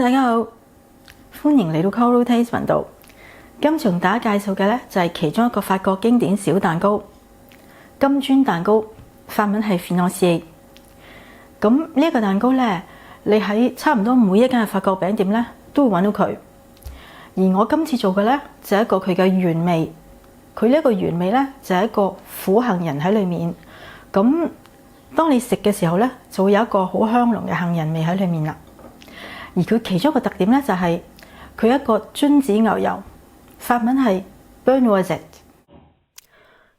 大家好，歡迎嚟到 Coral Taste 頻道。今次同大家介紹嘅呢，就係其中一個法國經典小蛋糕——金磚蛋糕，法文係 Financier。咁呢一個蛋糕呢，你喺差唔多每一間嘅法國餅店呢，都會揾到佢。而我今次做嘅呢，就係一個佢嘅原味。佢呢一個原味呢，就係一個苦杏仁喺裏面。咁當你食嘅時候呢，就會有一個好香濃嘅杏仁味喺裏面啦。而佢其中一個特點呢，就係佢一個榛子牛油，法文係 beurre noisette，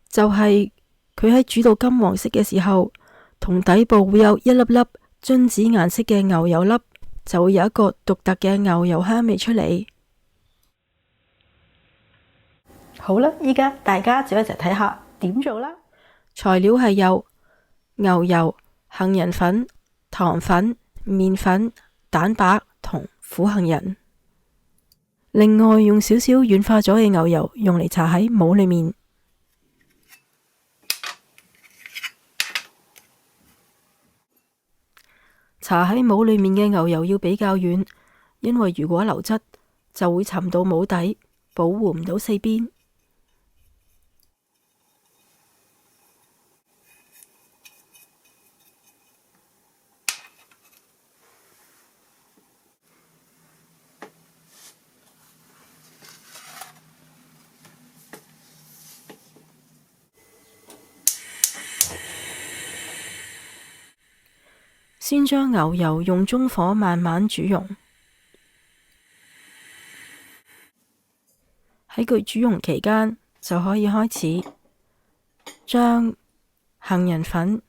就係佢喺煮到金黃色嘅時候，同底部會有一粒粒榛子顏色嘅牛油粒，就會有一個獨特嘅牛油香味出嚟。好啦，依家大家就一齊睇下點做啦。材料係有牛油、杏仁粉、糖粉、麵粉、蛋白同苦杏仁。另外用少少軟化咗嘅牛油用嚟搽喺模裏面。搽喺模裏面嘅牛油要比較軟，因為如果流質就會沉到模底，保護唔到四邊。先將牛油用中火慢慢煮溶，喺佢煮溶期間就可以開始將杏仁粉、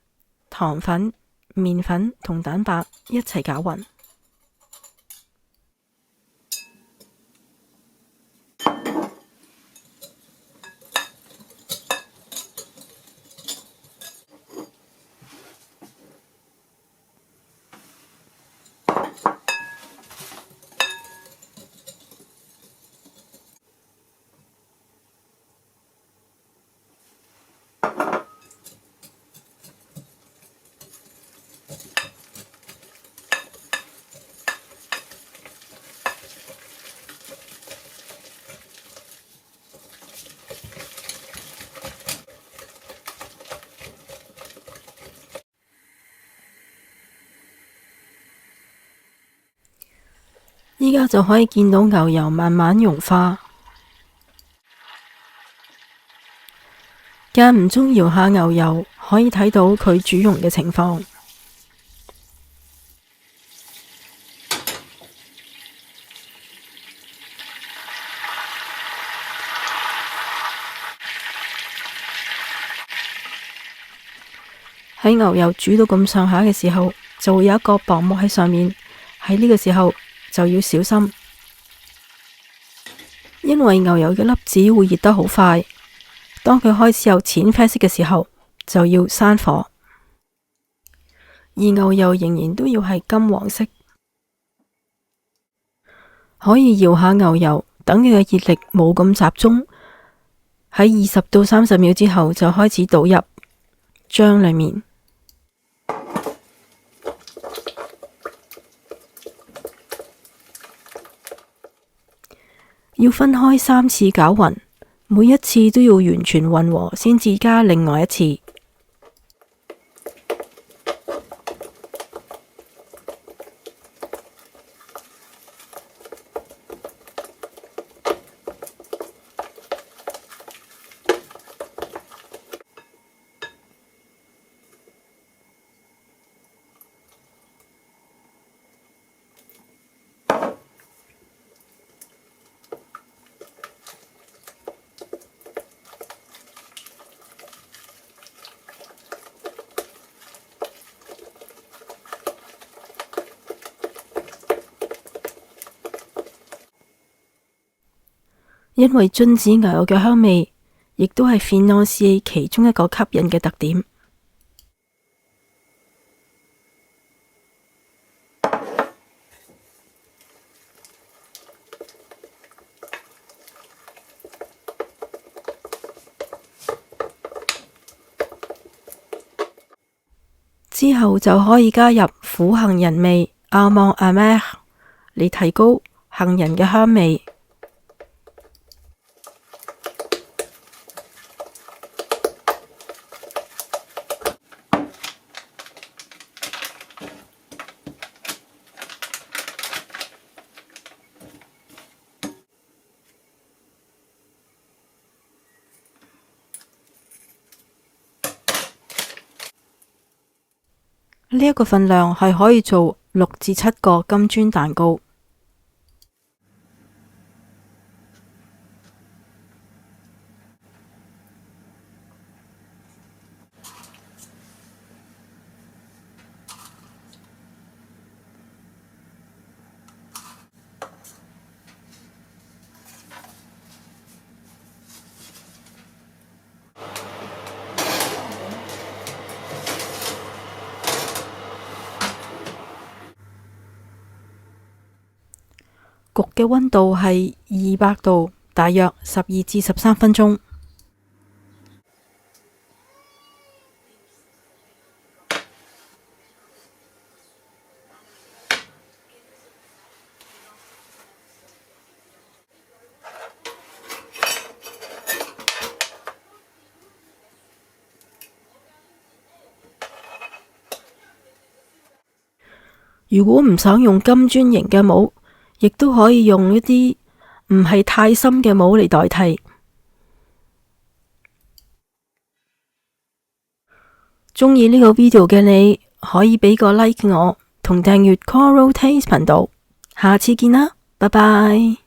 糖粉、麵粉同蛋白一齊攪勻。依家就可以見到牛油慢慢融化，間唔中搖下牛油，可以睇到佢煮溶嘅情況。喺牛油煮到咁上下嘅時候，就會有一個薄膜喺上面。喺呢個時候就要小心，因為牛油嘅粒子會熱得好快。當佢開始有淺啡色嘅時候，就要閂火，而牛油仍然都要係金黃色。可以搖下牛油，等佢嘅熱力冇咁集中。喺20到30秒之後，就開始倒入漿裏面。要分開3次攪勻，每一次都要完全混和，先至加另外一次。因為榛子牛油嘅香味，亦都係 Financier 其中一個吸引嘅特點。之後就可以加入苦杏仁味 Almond amer 嚟提高杏仁嘅香味。呢一個份量係可以做6至7個金磚蛋糕。焗嘅溫度係200度，大約12至13分鐘。如果唔想用金磚型嘅模，亦都可以用一啲唔係太深嘅模嚟代替。鍾意呢個 video 嘅你，可以俾個 like 我，同訂閱Coral Taste 頻道。下次見啦，拜拜。